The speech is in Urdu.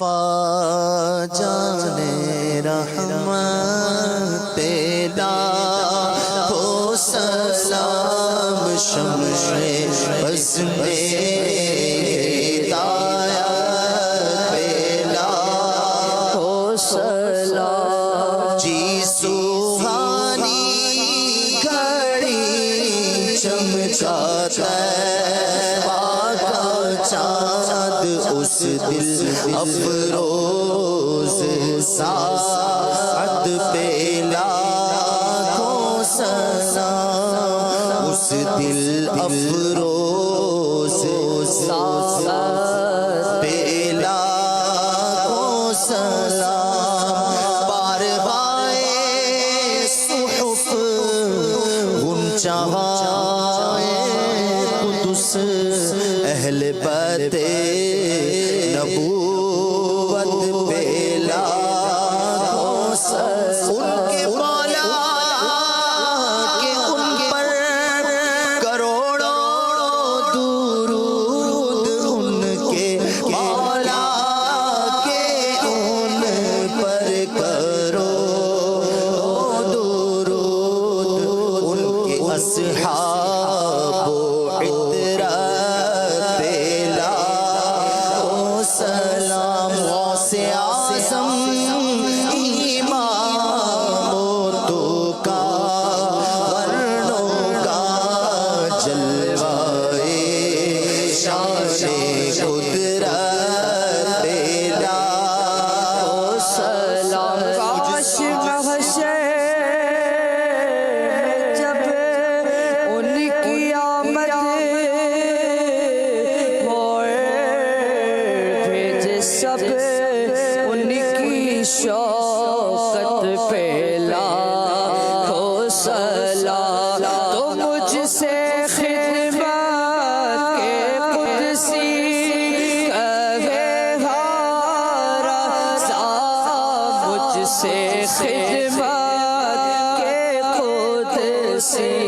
مصطفیٰ جان رحمت پیدا ہو سلام شمع بز میں ہدایت پیدا ہو سلام جی سوہانی گھڑی چمکاتا ہے پاکا چاند اس دل افروز سعد پہ لاکھوں سلام اس دل افروز سعد پہ لاکھوں سلام بارگاہ صحف غنچہائے قدس اہل بیت نبوت پہ لاکھوں سلام ان کے مولا کہ ان پر کروڑوں درود ان کے مولا کہ ان پر کروڑوں درود ان کے اصحاب و عطرت پہ لاکھوں سلام غوث اعظم امام تو کا ورنوں کا جلوائے شان قدرت پہ لاکھوں سلام کاش محشر جب ان کی آمد ہوئے بھیج سب ان کی شوقت پہ لاکھوں سلام تو مجھ سے خدمت کے قدسی کہے ہارا صاحب مجھ سے خدمت کے قدسی